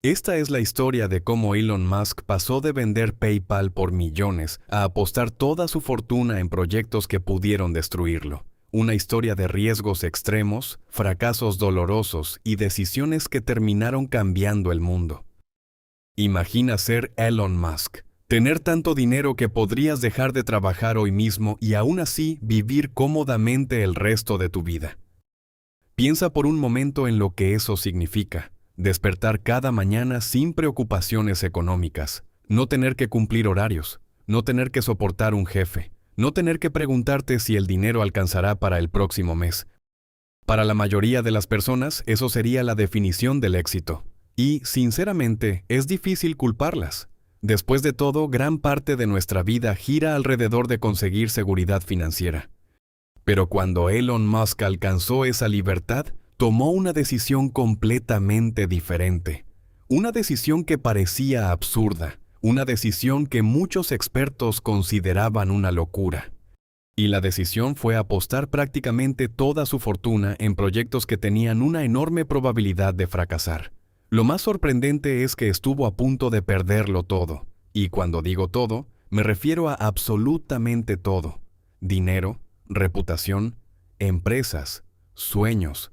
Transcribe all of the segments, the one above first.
Esta es la historia de cómo Elon Musk pasó de vender PayPal por millones a apostar toda su fortuna en proyectos que pudieron destruirlo. Una historia de riesgos extremos, fracasos dolorosos y decisiones que terminaron cambiando el mundo. Imagina ser Elon Musk, tener tanto dinero que podrías dejar de trabajar hoy mismo y aún así vivir cómodamente el resto de tu vida. Piensa por un momento en lo que eso significa. Despertar cada mañana sin preocupaciones económicas, no tener que cumplir horarios, no tener que soportar un jefe, no tener que preguntarte si el dinero alcanzará para el próximo mes. Para la mayoría de las personas, eso sería la definición del éxito. Y, sinceramente, es difícil culparlas. Después de todo, gran parte de nuestra vida gira alrededor de conseguir seguridad financiera. Pero cuando Elon Musk alcanzó esa libertad, tomó una decisión completamente diferente. Una decisión que parecía absurda, una decisión que muchos expertos consideraban una locura. Y la decisión fue apostar prácticamente toda su fortuna en proyectos que tenían una enorme probabilidad de fracasar. Lo más sorprendente es que estuvo a punto de perderlo todo. Y cuando digo todo, me refiero a absolutamente todo. Dinero, reputación, empresas, sueños.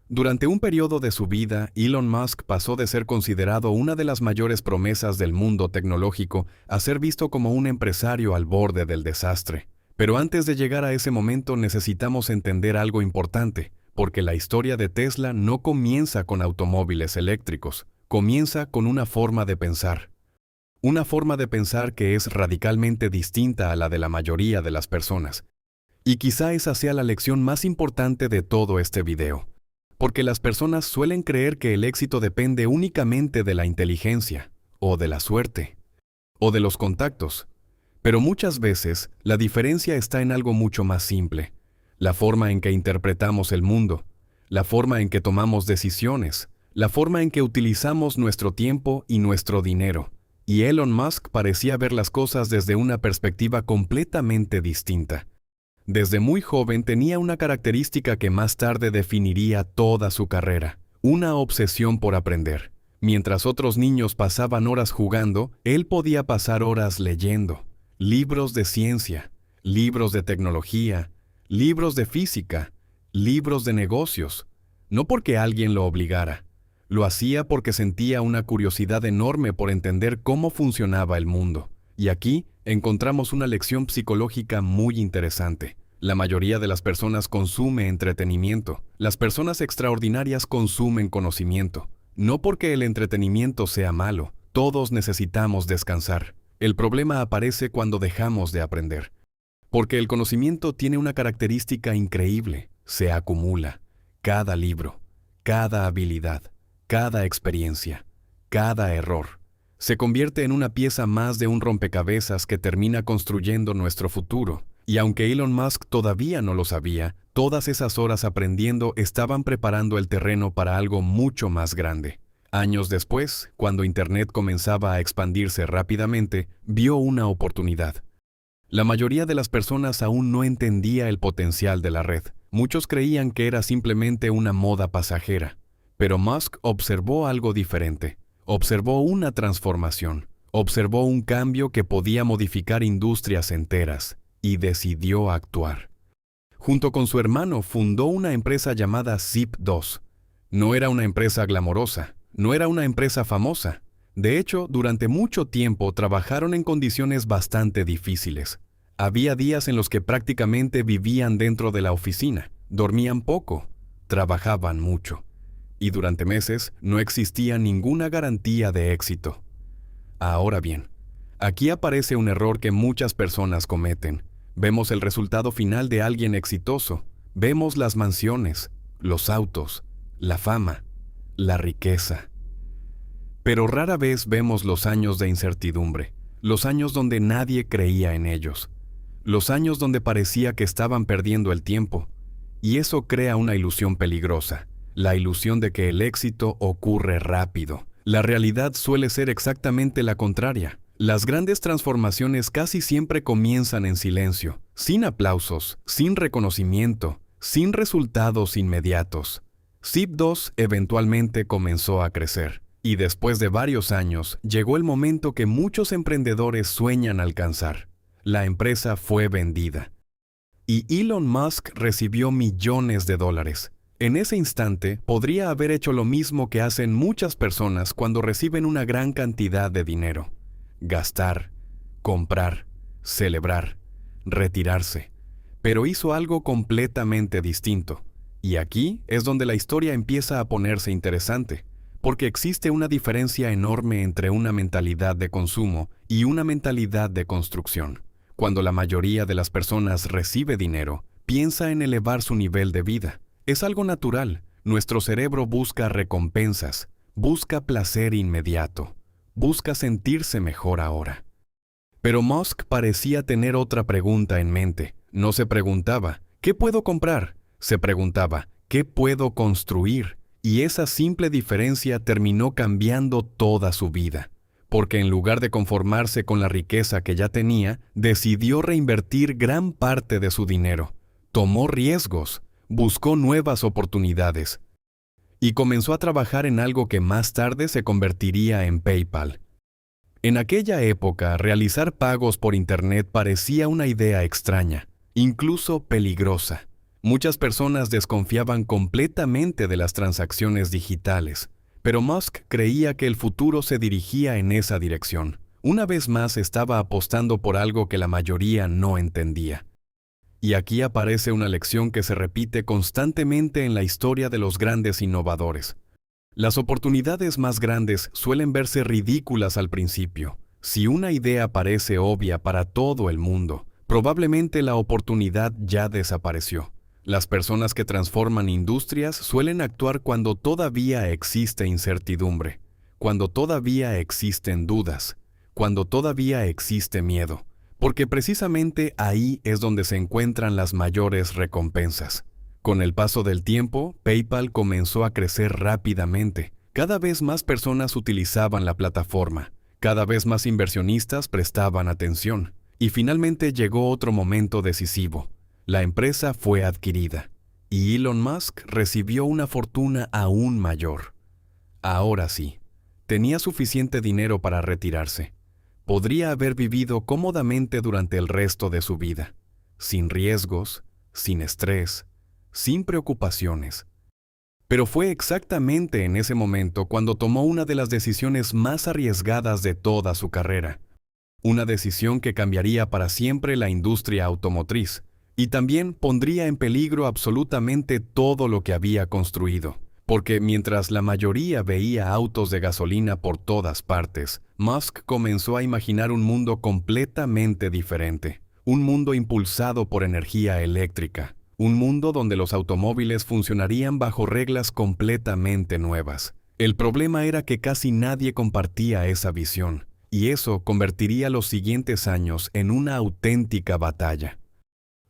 Durante un periodo de su vida, Elon Musk pasó de ser considerado una de las mayores promesas del mundo tecnológico a ser visto como un empresario al borde del desastre. Pero antes de llegar a ese momento necesitamos entender algo importante, porque la historia de Tesla no comienza con automóviles eléctricos, comienza con una forma de pensar. Una forma de pensar que es radicalmente distinta a la de la mayoría de las personas. Y quizá esa sea la lección más importante de todo este video. Porque las personas suelen creer que el éxito depende únicamente de la inteligencia, o de la suerte, o de los contactos. Pero muchas veces, la diferencia está en algo mucho más simple. La forma en que interpretamos el mundo, la forma en que tomamos decisiones, la forma en que utilizamos nuestro tiempo y nuestro dinero. Y Elon Musk parecía ver las cosas desde una perspectiva completamente distinta. Desde muy joven tenía una característica que más tarde definiría toda su carrera, una obsesión por aprender. Mientras otros niños pasaban horas jugando, él podía pasar horas leyendo. Libros de ciencia, libros de tecnología, libros de física, libros de negocios. No porque alguien lo obligara. Lo hacía porque sentía una curiosidad enorme por entender cómo funcionaba el mundo. Y aquí encontramos una lección psicológica muy interesante. La mayoría de las personas consume entretenimiento. Las personas extraordinarias consumen conocimiento. No porque el entretenimiento sea malo, todos necesitamos descansar. El problema aparece cuando dejamos de aprender. Porque el conocimiento tiene una característica increíble, se acumula. Cada libro, cada habilidad, cada experiencia, cada error. Se convierte en una pieza más de un rompecabezas que termina construyendo nuestro futuro. Y aunque Elon Musk todavía no lo sabía, todas esas horas aprendiendo estaban preparando el terreno para algo mucho más grande. Años después, cuando Internet comenzaba a expandirse rápidamente, vio una oportunidad. La mayoría de las personas aún no entendía el potencial de la red. Muchos creían que era simplemente una moda pasajera. Pero Musk observó algo diferente. Observó una transformación. Observó un cambio que podía modificar industrias enteras. Y decidió actuar. Junto con su hermano fundó una empresa llamada Zip2. No era una empresa glamorosa, no era una empresa famosa. De hecho, durante mucho tiempo trabajaron en condiciones bastante difíciles. Había días en los que prácticamente vivían dentro de la oficina, dormían poco, trabajaban mucho. Y durante meses no existía ninguna garantía de éxito. Ahora bien, aquí aparece un error que muchas personas cometen. Vemos el resultado final de alguien exitoso. Vemos las mansiones, los autos, la fama, la riqueza. Pero rara vez vemos los años de incertidumbre, los años donde nadie creía en ellos, los años donde parecía que estaban perdiendo el tiempo. Y eso crea una ilusión peligrosa, la ilusión de que el éxito ocurre rápido. La realidad suele ser exactamente la contraria. Las grandes transformaciones casi siempre comienzan en silencio, sin aplausos, sin reconocimiento, sin resultados inmediatos. Zip2 eventualmente comenzó a crecer, Y después de varios años, llegó el momento que muchos emprendedores sueñan alcanzar. La empresa fue vendida. Y Elon Musk recibió millones de dólares. En ese instante, podría haber hecho lo mismo que hacen muchas personas cuando reciben una gran cantidad de dinero. Gastar, comprar, celebrar, retirarse. Pero hizo algo completamente distinto. Y aquí es donde la historia empieza a ponerse interesante, porque existe una diferencia enorme entre una mentalidad de consumo y una mentalidad de construcción. Cuando la mayoría de las personas recibe dinero, piensa en elevar su nivel de vida. Es algo natural. Nuestro cerebro busca recompensas, busca placer inmediato, busca sentirse mejor ahora. Pero Musk parecía tener otra pregunta en mente. No se preguntaba, ¿qué puedo comprar? Se preguntaba, ¿qué puedo construir? Y esa simple diferencia terminó cambiando toda su vida. Porque en lugar de conformarse con la riqueza que ya tenía, decidió reinvertir gran parte de su dinero. Tomó riesgos, buscó nuevas oportunidades y comenzó a trabajar en algo que más tarde se convertiría en PayPal. En aquella época, realizar pagos por Internet parecía una idea extraña, incluso peligrosa. Muchas personas desconfiaban completamente de las transacciones digitales, pero Musk creía que el futuro se dirigía en esa dirección. Una vez más estaba apostando por algo que la mayoría no entendía. Y aquí aparece una lección que se repite constantemente en la historia de los grandes innovadores. Las oportunidades más grandes suelen verse ridículas al principio. Si una idea parece obvia para todo el mundo, probablemente la oportunidad ya desapareció. Las personas que transforman industrias suelen actuar cuando todavía existe incertidumbre, cuando todavía existen dudas, cuando todavía existe miedo, porque precisamente ahí es donde se encuentran las mayores recompensas. Con el paso del tiempo, PayPal comenzó a crecer rápidamente. Cada vez más personas utilizaban la plataforma, cada vez más inversionistas prestaban atención, y finalmente llegó otro momento decisivo. La empresa fue adquirida, y Elon Musk recibió una fortuna aún mayor. Ahora sí, tenía suficiente dinero para retirarse. Podría haber vivido cómodamente durante el resto de su vida, sin riesgos, sin estrés, sin preocupaciones. Pero fue exactamente en ese momento cuando tomó una de las decisiones más arriesgadas de toda su carrera. Una decisión que cambiaría para siempre la industria automotriz y también pondría en peligro absolutamente todo lo que había construido. Porque mientras la mayoría veía autos de gasolina por todas partes, Musk comenzó a imaginar un mundo completamente diferente. Un mundo impulsado por energía eléctrica. Un mundo donde los automóviles funcionarían bajo reglas completamente nuevas. El problema era que casi nadie compartía esa visión, y eso convertiría los siguientes años en una auténtica batalla.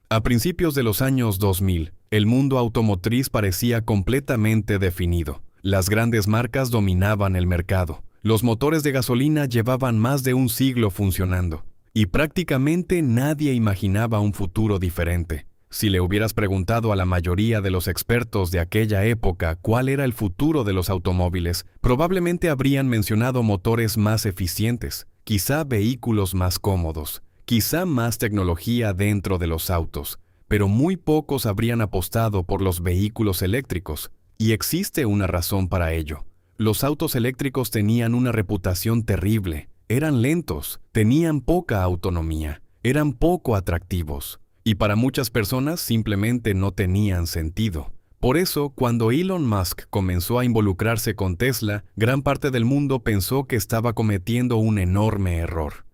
A principios de los años 2000, el mundo automotriz parecía completamente definido. Las grandes marcas dominaban el mercado. Los motores de gasolina llevaban más de un siglo funcionando, y prácticamente nadie imaginaba un futuro diferente. Si le hubieras preguntado a la mayoría de los expertos de aquella época cuál era el futuro de los automóviles, probablemente habrían mencionado motores más eficientes, quizá vehículos más cómodos, quizá más tecnología dentro de los autos, pero muy pocos habrían apostado por los vehículos eléctricos, y existe una razón para ello. Los autos eléctricos tenían una reputación terrible, eran lentos, tenían poca autonomía, eran poco atractivos. Y para muchas personas simplemente no tenían sentido. Por eso, cuando Elon Musk comenzó a involucrarse con Tesla, gran parte del mundo pensó que estaba cometiendo un enorme error.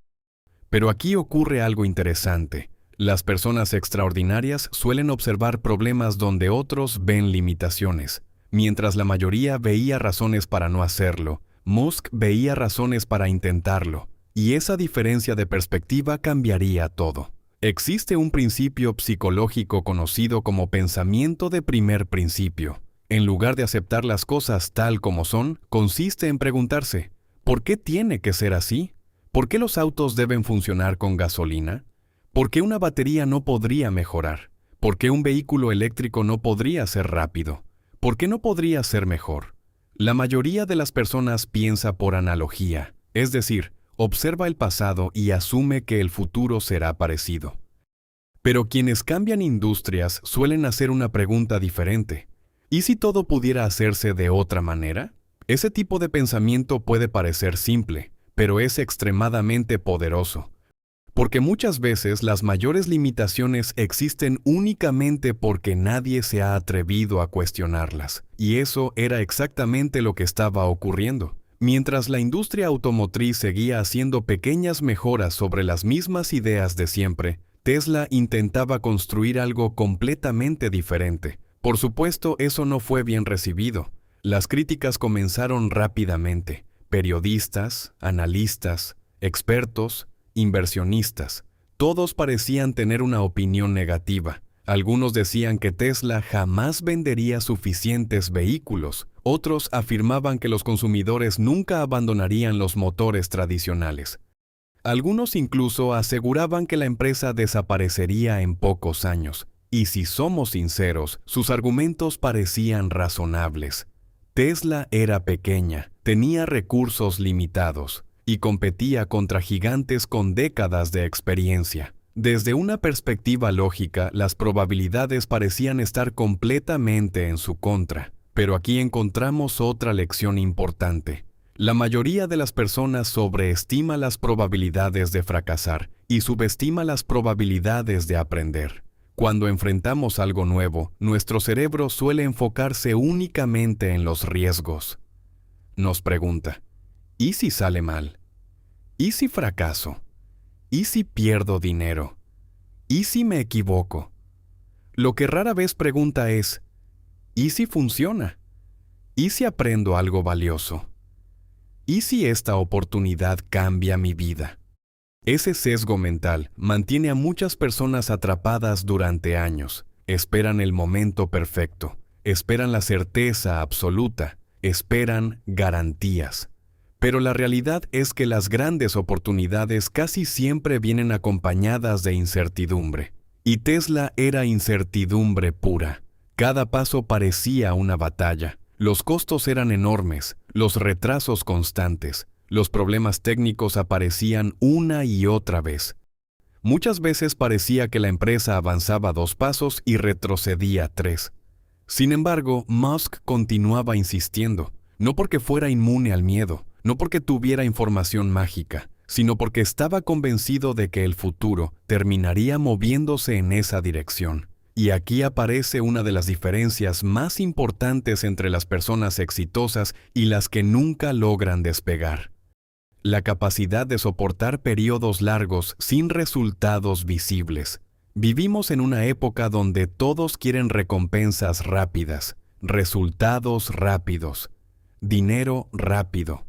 Pero aquí ocurre algo interesante. Las personas extraordinarias suelen observar problemas donde otros ven limitaciones. Mientras la mayoría veía razones para no hacerlo, Musk veía razones para intentarlo. Y esa diferencia de perspectiva cambiaría todo. Existe un principio psicológico conocido como pensamiento de primer principio. En lugar de aceptar las cosas tal como son, consiste en preguntarse, ¿por qué tiene que ser así? ¿Por qué los autos deben funcionar con gasolina? ¿Por qué una batería no podría mejorar? ¿Por qué un vehículo eléctrico no podría ser rápido? ¿Por qué no podría ser mejor? La mayoría de las personas piensa por analogía, es decir, observa el pasado y asume que el futuro será parecido. Pero quienes cambian industrias suelen hacer una pregunta diferente. ¿Y si todo pudiera hacerse de otra manera? Ese tipo de pensamiento puede parecer simple, pero es extremadamente poderoso. Porque muchas veces las mayores limitaciones existen únicamente porque nadie se ha atrevido a cuestionarlas. Y eso era exactamente lo que estaba ocurriendo. Mientras la industria automotriz seguía haciendo pequeñas mejoras sobre las mismas ideas de siempre, Tesla intentaba construir algo completamente diferente. Por supuesto, eso no fue bien recibido. Las críticas comenzaron rápidamente. Periodistas, analistas, expertos, inversionistas, todos parecían tener una opinión negativa. Algunos decían que Tesla jamás vendería suficientes vehículos. Otros afirmaban que los consumidores nunca abandonarían los motores tradicionales. Algunos incluso aseguraban que la empresa desaparecería en pocos años. Y si somos sinceros, sus argumentos parecían razonables. Tesla era pequeña, tenía recursos limitados y competía contra gigantes con décadas de experiencia. Desde una perspectiva lógica, las probabilidades parecían estar completamente en su contra. Pero aquí encontramos otra lección importante. La mayoría de las personas sobreestima las probabilidades de fracasar y subestima las probabilidades de aprender. Cuando enfrentamos algo nuevo, nuestro cerebro suele enfocarse únicamente en los riesgos. Nos pregunta, ¿y si sale mal? ¿Y si fracaso? ¿Y si pierdo dinero? ¿Y si me equivoco? Lo que rara vez pregunta es, ¿y si funciona? ¿Y si aprendo algo valioso? ¿Y si esta oportunidad cambia mi vida? Ese sesgo mental mantiene a muchas personas atrapadas durante años. Esperan el momento perfecto, esperan la certeza absoluta, esperan garantías. Pero la realidad es que las grandes oportunidades casi siempre vienen acompañadas de incertidumbre. Y Tesla era incertidumbre pura. Cada paso parecía una batalla. Los costos eran enormes, los retrasos constantes, los problemas técnicos aparecían una y otra vez. Muchas veces parecía que la empresa avanzaba 2 pasos y retrocedía 3. Sin embargo, Musk continuaba insistiendo, no porque fuera inmune al miedo, no porque tuviera información mágica, sino porque estaba convencido de que el futuro terminaría moviéndose en esa dirección. Y aquí aparece una de las diferencias más importantes entre las personas exitosas y las que nunca logran despegar. La capacidad de soportar periodos largos sin resultados visibles. Vivimos en una época donde todos quieren recompensas rápidas, resultados rápidos, dinero rápido,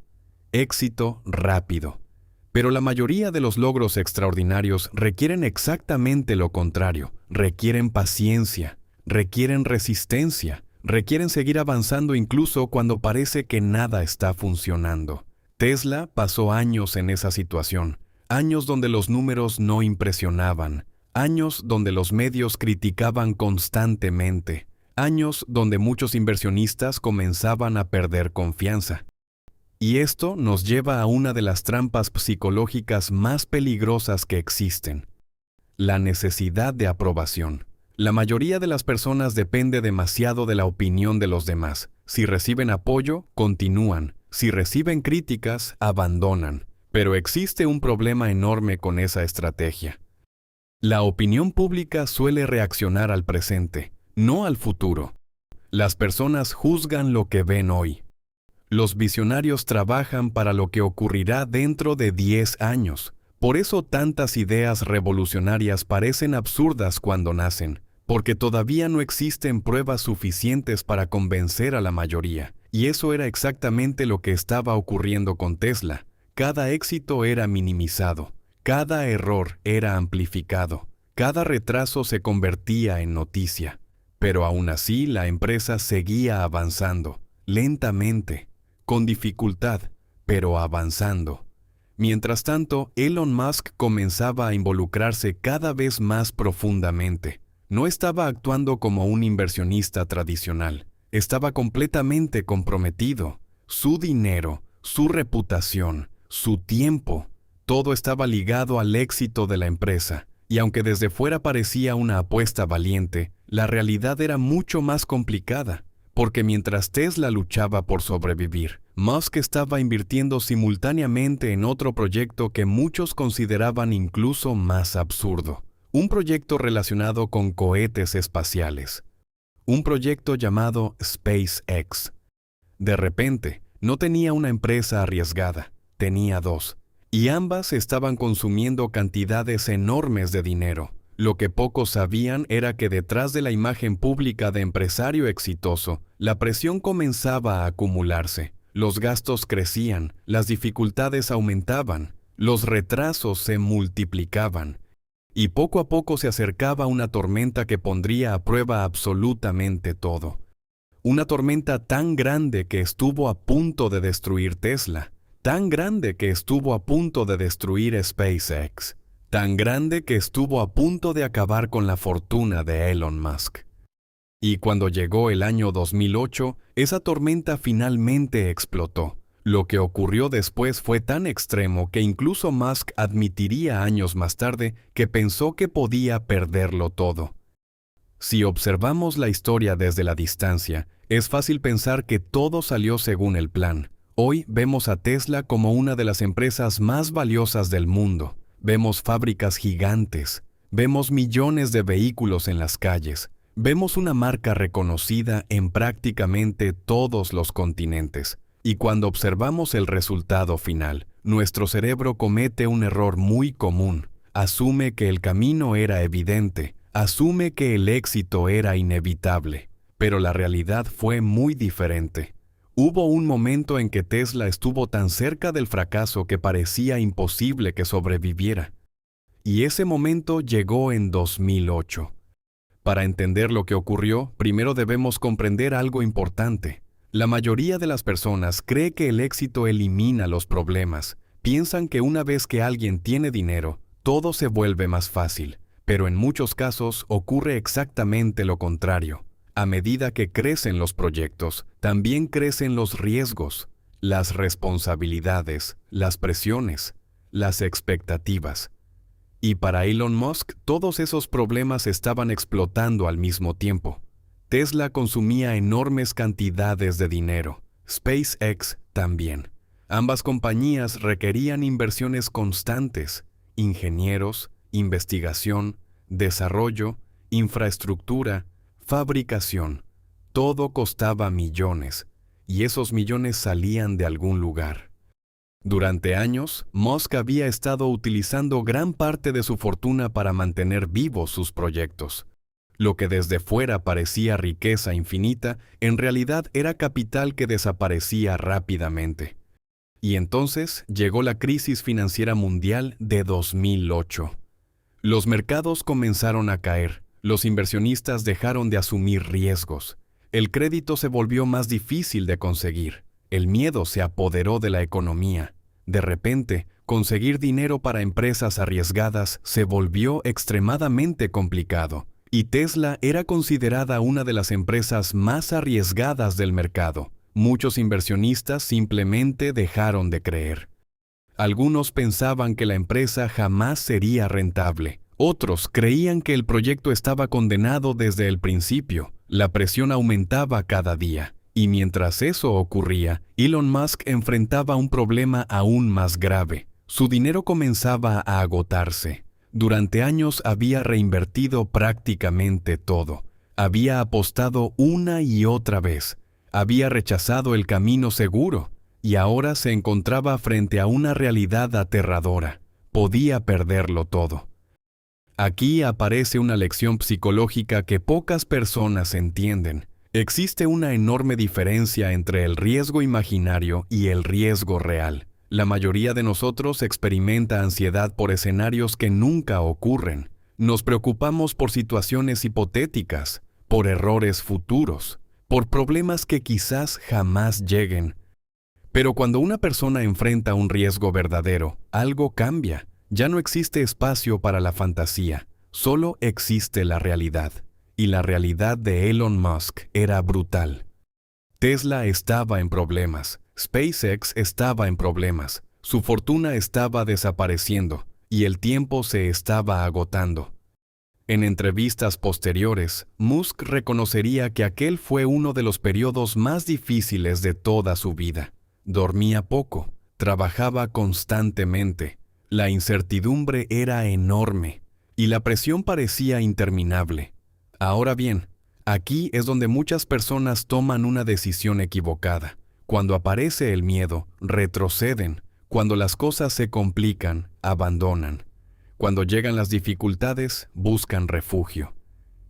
éxito rápido. Pero la mayoría de los logros extraordinarios requieren exactamente lo contrario. Requieren paciencia, requieren resistencia, requieren seguir avanzando incluso cuando parece que nada está funcionando. Tesla pasó años en esa situación, años donde los números no impresionaban, años donde los medios criticaban constantemente, años donde muchos inversionistas comenzaban a perder confianza. Y esto nos lleva a una de las trampas psicológicas más peligrosas que existen: la necesidad de aprobación. La mayoría de las personas depende demasiado de la opinión de los demás. Si reciben apoyo, continúan. Si reciben críticas, abandonan. Pero existe un problema enorme con esa estrategia. La opinión pública suele reaccionar al presente, no al futuro. Las personas juzgan lo que ven hoy. Los visionarios trabajan para lo que ocurrirá dentro de 10 años. Por eso tantas ideas revolucionarias parecen absurdas cuando nacen, porque todavía no existen pruebas suficientes para convencer a la mayoría. Y eso era exactamente lo que estaba ocurriendo con Tesla. Cada éxito era minimizado, cada error era amplificado, cada retraso se convertía en noticia. Pero aún así la empresa seguía avanzando, lentamente, con dificultad, pero avanzando. Mientras tanto, Elon Musk comenzaba a involucrarse cada vez más profundamente. No estaba actuando como un inversionista tradicional. Estaba completamente comprometido. Su dinero, su reputación, su tiempo, todo estaba ligado al éxito de la empresa. Y aunque desde fuera parecía una apuesta valiente, la realidad era mucho más complicada, porque mientras Tesla luchaba por sobrevivir, Musk estaba invirtiendo simultáneamente en otro proyecto que muchos consideraban incluso más absurdo. Un proyecto relacionado con cohetes espaciales. Un proyecto llamado SpaceX. De repente, no tenía una empresa arriesgada, tenía dos. Y ambas estaban consumiendo cantidades enormes de dinero. Lo que pocos sabían era que detrás de la imagen pública de empresario exitoso, la presión comenzaba a acumularse. Los gastos crecían, las dificultades aumentaban, los retrasos se multiplicaban. Y poco a poco se acercaba una tormenta que pondría a prueba absolutamente todo. Una tormenta tan grande que estuvo a punto de destruir Tesla. Tan grande que estuvo a punto de destruir SpaceX. Tan grande que estuvo a punto de acabar con la fortuna de Elon Musk. Y cuando llegó el año 2008, esa tormenta finalmente explotó. Lo que ocurrió después fue tan extremo que incluso Musk admitiría años más tarde que pensó que podía perderlo todo. Si observamos la historia desde la distancia, es fácil pensar que todo salió según el plan. Hoy vemos a Tesla como una de las empresas más valiosas del mundo. Vemos fábricas gigantes, vemos millones de vehículos en las calles, vemos una marca reconocida en prácticamente todos los continentes. Y cuando observamos el resultado final, nuestro cerebro comete un error muy común. Asume que el camino era evidente, asume que el éxito era inevitable, pero la realidad fue muy diferente. Hubo un momento en que Tesla estuvo tan cerca del fracaso que parecía imposible que sobreviviera. Y ese momento llegó en 2008. Para entender lo que ocurrió, primero debemos comprender algo importante. La mayoría de las personas cree que el éxito elimina los problemas. Piensan que una vez que alguien tiene dinero, todo se vuelve más fácil. Pero en muchos casos ocurre exactamente lo contrario. A medida que crecen los proyectos, también crecen los riesgos, las responsabilidades, las presiones, las expectativas. Y para Elon Musk, todos esos problemas estaban explotando al mismo tiempo. Tesla consumía enormes cantidades de dinero. SpaceX también. Ambas compañías requerían inversiones constantes, ingenieros, investigación, desarrollo, infraestructura, fabricación. Todo costaba millones, y esos millones salían de algún lugar. Durante años, Musk había estado utilizando gran parte de su fortuna para mantener vivos sus proyectos. Lo que desde fuera parecía riqueza infinita, en realidad era capital que desaparecía rápidamente. Y entonces llegó la crisis financiera mundial de 2008. Los mercados comenzaron a caer, los inversionistas dejaron de asumir riesgos, el crédito se volvió más difícil de conseguir, el miedo se apoderó de la economía. De repente, conseguir dinero para empresas arriesgadas se volvió extremadamente complicado, y Tesla era considerada una de las empresas más arriesgadas del mercado. Muchos inversionistas simplemente dejaron de creer. Algunos pensaban que la empresa jamás sería rentable. Otros creían que el proyecto estaba condenado desde el principio. La presión aumentaba cada día. Y mientras eso ocurría, Elon Musk enfrentaba un problema aún más grave. Su dinero comenzaba a agotarse. Durante años había reinvertido prácticamente todo. Había apostado una y otra vez. Había rechazado el camino seguro. Y ahora se encontraba frente a una realidad aterradora. Podía perderlo todo. Aquí aparece una lección psicológica que pocas personas entienden. Existe una enorme diferencia entre el riesgo imaginario y el riesgo real. La mayoría de nosotros experimenta ansiedad por escenarios que nunca ocurren. Nos preocupamos por situaciones hipotéticas, por errores futuros, por problemas que quizás jamás lleguen. Pero cuando una persona enfrenta un riesgo verdadero, algo cambia. Ya no existe espacio para la fantasía, solo existe la realidad. Y la realidad de Elon Musk era brutal. Tesla estaba en problemas, SpaceX estaba en problemas, su fortuna estaba desapareciendo y el tiempo se estaba agotando. En entrevistas posteriores, Musk reconocería que aquel fue uno de los periodos más difíciles de toda su vida. Dormía poco, trabajaba constantemente, la incertidumbre era enorme y la presión parecía interminable. Ahora bien, aquí es donde muchas personas toman una decisión equivocada. Cuando aparece el miedo, retroceden. Cuando las cosas se complican, abandonan. Cuando llegan las dificultades, buscan refugio.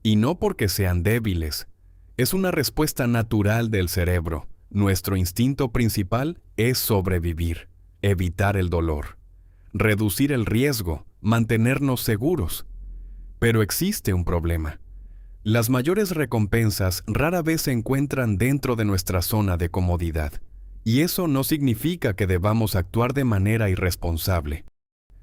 Y no porque sean débiles. Es una respuesta natural del cerebro. Nuestro instinto principal es sobrevivir, evitar el dolor, reducir el riesgo, mantenernos seguros. Pero existe un problema. Las mayores recompensas rara vez se encuentran dentro de nuestra zona de comodidad. Y eso no significa que debamos actuar de manera irresponsable.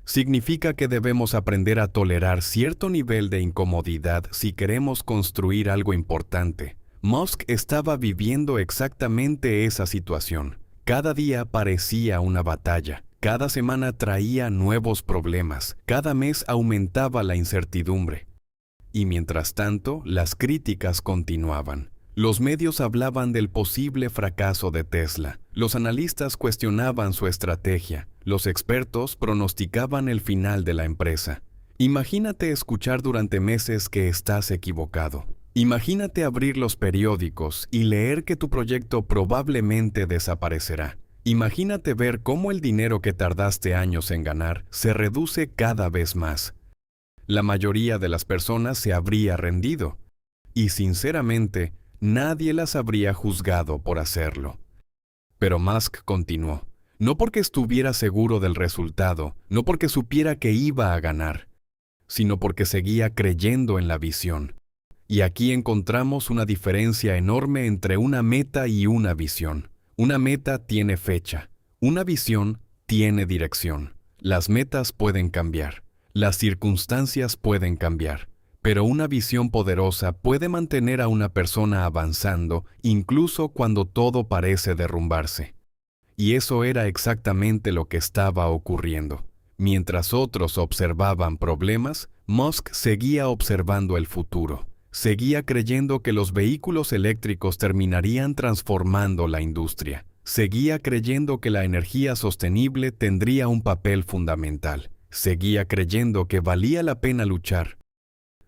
Significa que debemos aprender a tolerar cierto nivel de incomodidad si queremos construir algo importante. Musk estaba viviendo exactamente esa situación. Cada día parecía una batalla. Cada semana traía nuevos problemas. Cada mes aumentaba la incertidumbre. Y mientras tanto, las críticas continuaban. Los medios hablaban del posible fracaso de Tesla. Los analistas cuestionaban su estrategia. Los expertos pronosticaban el final de la empresa. Imagínate escuchar durante meses que estás equivocado. Imagínate abrir los periódicos y leer que tu proyecto probablemente desaparecerá. Imagínate ver cómo el dinero que tardaste años en ganar se reduce cada vez más. La mayoría de las personas se habría rendido. Y sinceramente, nadie las habría juzgado por hacerlo. Pero Musk continuó. No porque estuviera seguro del resultado, no porque supiera que iba a ganar, sino porque seguía creyendo en la visión. Y aquí encontramos una diferencia enorme entre una meta y una visión. Una meta tiene fecha, una visión tiene dirección. Las metas pueden cambiar, las circunstancias pueden cambiar, pero una visión poderosa puede mantener a una persona avanzando incluso cuando todo parece derrumbarse. Y eso era exactamente lo que estaba ocurriendo. Mientras otros observaban problemas, Musk seguía observando el futuro. Seguía creyendo que los vehículos eléctricos terminarían transformando la industria. Seguía creyendo que la energía sostenible tendría un papel fundamental. Seguía creyendo que valía la pena luchar.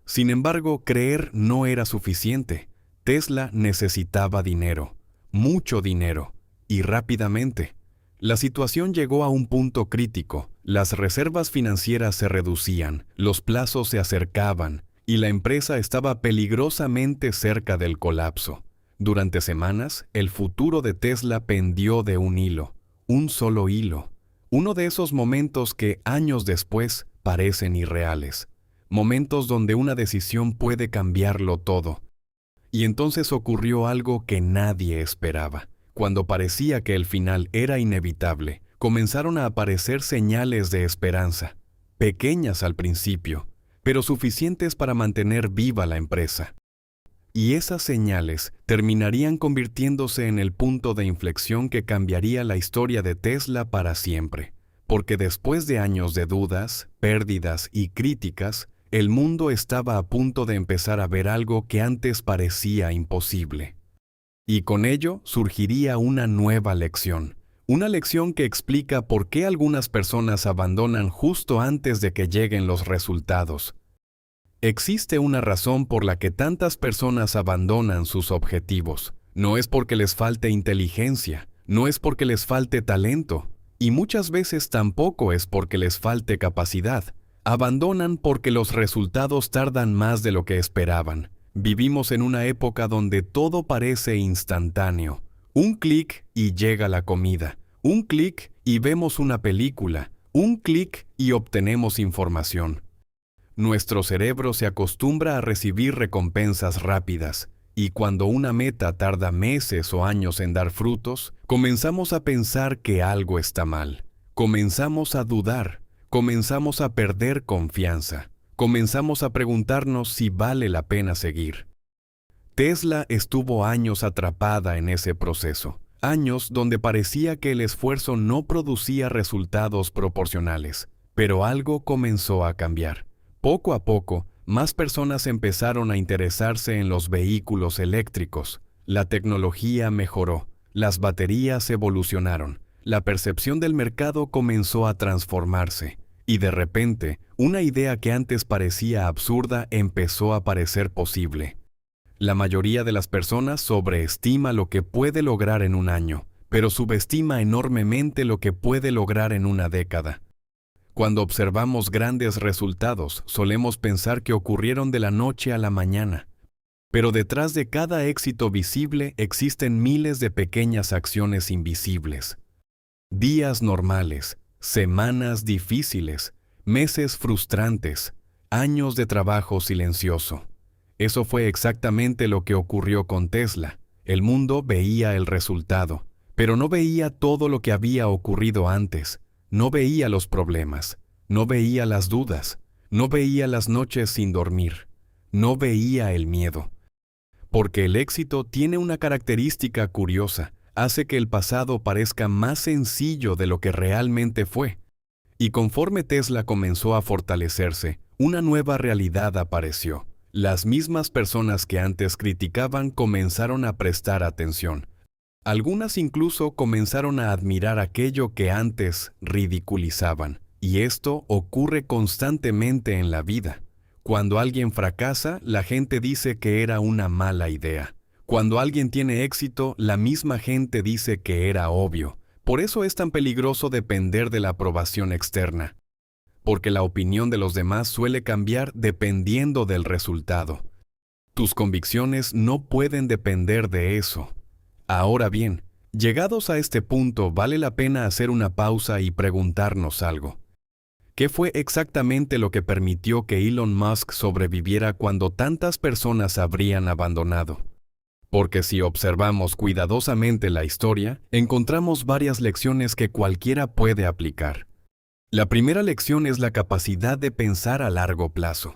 Sin embargo, creer no era suficiente. Tesla necesitaba dinero, mucho dinero, y rápidamente. La situación llegó a un punto crítico. Las reservas financieras se reducían, los plazos se acercaban, y la empresa estaba peligrosamente cerca del colapso. Durante semanas, el futuro de Tesla pendió de un hilo, un solo hilo. Uno de esos momentos que, años después, parecen irreales. Momentos donde una decisión puede cambiarlo todo. Y entonces ocurrió algo que nadie esperaba. Cuando parecía que el final era inevitable, comenzaron a aparecer señales de esperanza. Pequeñas al principio, pero suficientes para mantener viva la empresa. Y esas señales terminarían convirtiéndose en el punto de inflexión que cambiaría la historia de Tesla para siempre. Porque después de años de dudas, pérdidas y críticas, el mundo estaba a punto de empezar a ver algo que antes parecía imposible. Y con ello surgiría una nueva lección. Una lección que explica por qué algunas personas abandonan justo antes de que lleguen los resultados. Existe una razón por la que tantas personas abandonan sus objetivos. No es porque les falte inteligencia, no es porque les falte talento, y muchas veces tampoco es porque les falte capacidad. Abandonan porque los resultados tardan más de lo que esperaban. Vivimos en una época donde todo parece instantáneo. Un clic y llega la comida. Un clic y vemos una película. Un clic y obtenemos información. Nuestro cerebro se acostumbra a recibir recompensas rápidas, y cuando una meta tarda meses o años en dar frutos, comenzamos a pensar que algo está mal. Comenzamos a dudar, comenzamos a perder confianza, comenzamos a preguntarnos si vale la pena seguir. Tesla estuvo años atrapada en ese proceso, años donde parecía que el esfuerzo no producía resultados proporcionales. Pero algo comenzó a cambiar. Poco a poco, más personas empezaron a interesarse en los vehículos eléctricos. La tecnología mejoró, las baterías evolucionaron, la percepción del mercado comenzó a transformarse. Y de repente, una idea que antes parecía absurda empezó a parecer posible. La mayoría de las personas sobreestima lo que puede lograr en un año, pero subestima enormemente lo que puede lograr en una década. Cuando observamos grandes resultados, solemos pensar que ocurrieron de la noche a la mañana. Pero detrás de cada éxito visible existen miles de pequeñas acciones invisibles. Días normales, semanas difíciles, meses frustrantes, años de trabajo silencioso. Eso fue exactamente lo que ocurrió con Tesla. El mundo veía el resultado, pero no veía todo lo que había ocurrido antes. No veía los problemas, no veía las dudas, no veía las noches sin dormir, no veía el miedo. Porque el éxito tiene una característica curiosa, hace que el pasado parezca más sencillo de lo que realmente fue. Y conforme Tesla comenzó a fortalecerse, una nueva realidad apareció. Las mismas personas que antes criticaban comenzaron a prestar atención. Algunas incluso comenzaron a admirar aquello que antes ridiculizaban. Y esto ocurre constantemente en la vida. Cuando alguien fracasa, la gente dice que era una mala idea. Cuando alguien tiene éxito, la misma gente dice que era obvio. Por eso es tan peligroso depender de la aprobación externa. Porque la opinión de los demás suele cambiar dependiendo del resultado. Tus convicciones no pueden depender de eso. Ahora bien, llegados a este punto, vale la pena hacer una pausa y preguntarnos algo. ¿Qué fue exactamente lo que permitió que Elon Musk sobreviviera cuando tantas personas habrían abandonado? Porque si observamos cuidadosamente la historia, encontramos varias lecciones que cualquiera puede aplicar. La primera lección es la capacidad de pensar a largo plazo.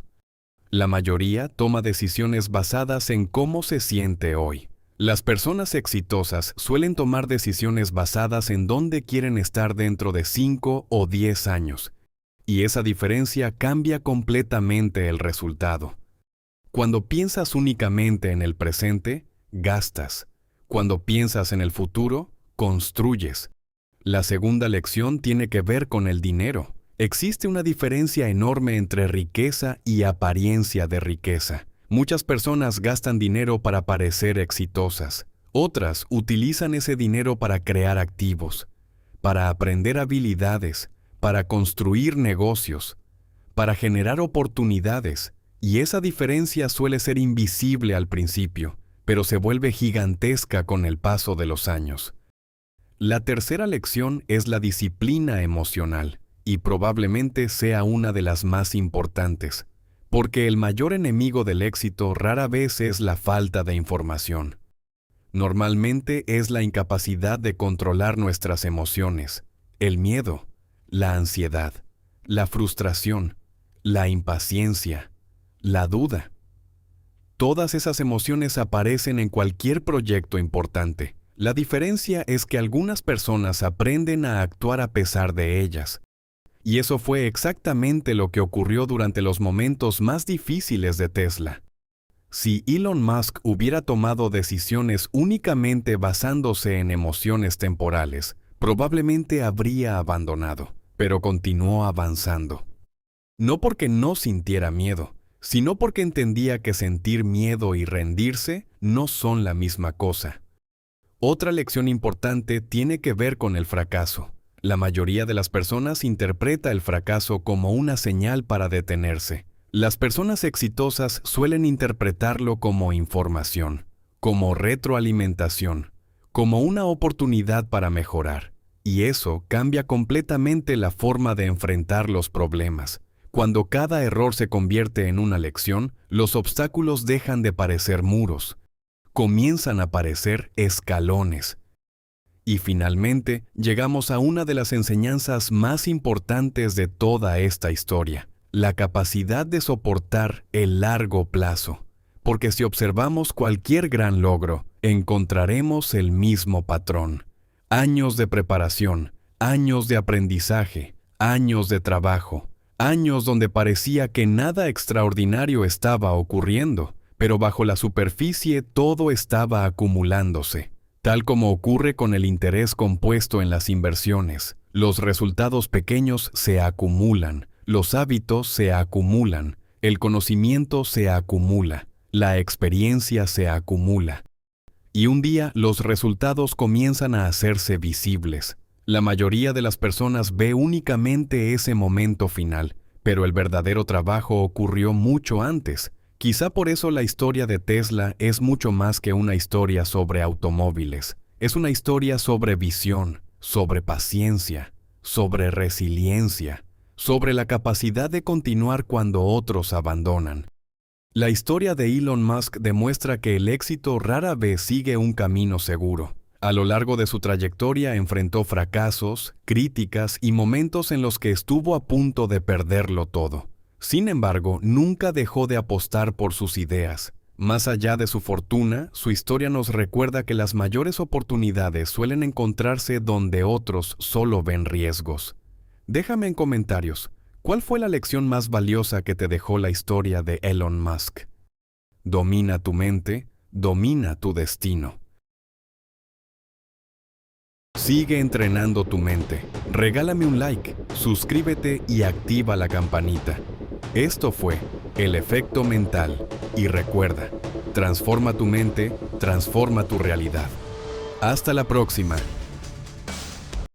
La mayoría toma decisiones basadas en cómo se siente hoy. Las personas exitosas suelen tomar decisiones basadas en dónde quieren estar dentro de 5 o 10 años. Y esa diferencia cambia completamente el resultado. Cuando piensas únicamente en el presente, gastas. Cuando piensas en el futuro, construyes. La segunda lección tiene que ver con el dinero. Existe una diferencia enorme entre riqueza y apariencia de riqueza. Muchas personas gastan dinero para parecer exitosas. Otras utilizan ese dinero para crear activos, para aprender habilidades, para construir negocios, para generar oportunidades. Y esa diferencia suele ser invisible al principio, pero se vuelve gigantesca con el paso de los años. La tercera lección es la disciplina emocional, y probablemente sea una de las más importantes. Porque el mayor enemigo del éxito rara vez es la falta de información. Normalmente es la incapacidad de controlar nuestras emociones, el miedo, la ansiedad, la frustración, la impaciencia, la duda. Todas esas emociones aparecen en cualquier proyecto importante. La diferencia es que algunas personas aprenden a actuar a pesar de ellas. Y eso fue exactamente lo que ocurrió durante los momentos más difíciles de Tesla. Si Elon Musk hubiera tomado decisiones únicamente basándose en emociones temporales, probablemente habría abandonado, pero continuó avanzando. No porque no sintiera miedo, sino porque entendía que sentir miedo y rendirse no son la misma cosa. Otra lección importante tiene que ver con el fracaso. La mayoría de las personas interpreta el fracaso como una señal para detenerse. Las personas exitosas suelen interpretarlo como información, como retroalimentación, como una oportunidad para mejorar. Y eso cambia completamente la forma de enfrentar los problemas. Cuando cada error se convierte en una lección, los obstáculos dejan de parecer muros. Comienzan a parecer escalones. Y finalmente, llegamos a una de las enseñanzas más importantes de toda esta historia, la capacidad de soportar el largo plazo. porque si observamos cualquier gran logro, encontraremos el mismo patrón. Años de preparación, años de aprendizaje, años de trabajo, años donde parecía que nada extraordinario estaba ocurriendo, pero bajo la superficie todo estaba acumulándose. Tal como ocurre con el interés compuesto en las inversiones, los resultados pequeños se acumulan, los hábitos se acumulan, el conocimiento se acumula, la experiencia se acumula. Y un día los resultados comienzan a hacerse visibles. La mayoría de las personas ve únicamente ese momento final, pero el verdadero trabajo ocurrió mucho antes. Quizá por eso la historia de Tesla es mucho más que una historia sobre automóviles. Es una historia sobre visión, sobre paciencia, sobre resiliencia, sobre la capacidad de continuar cuando otros abandonan. La historia de Elon Musk demuestra que el éxito rara vez sigue un camino seguro. A lo largo de su trayectoria enfrentó fracasos, críticas y momentos en los que estuvo a punto de perderlo todo. Sin embargo, nunca dejó de apostar por sus ideas. Más allá de su fortuna, su historia nos recuerda que las mayores oportunidades suelen encontrarse donde otros solo ven riesgos. Déjame en comentarios, ¿cuál fue la lección más valiosa que te dejó la historia de Elon Musk? Domina tu mente, domina tu destino. Sigue entrenando tu mente. Regálame un like, suscríbete y activa la campanita. Esto fue El Efecto Mental. Y recuerda, transforma tu mente, transforma tu realidad. Hasta la próxima.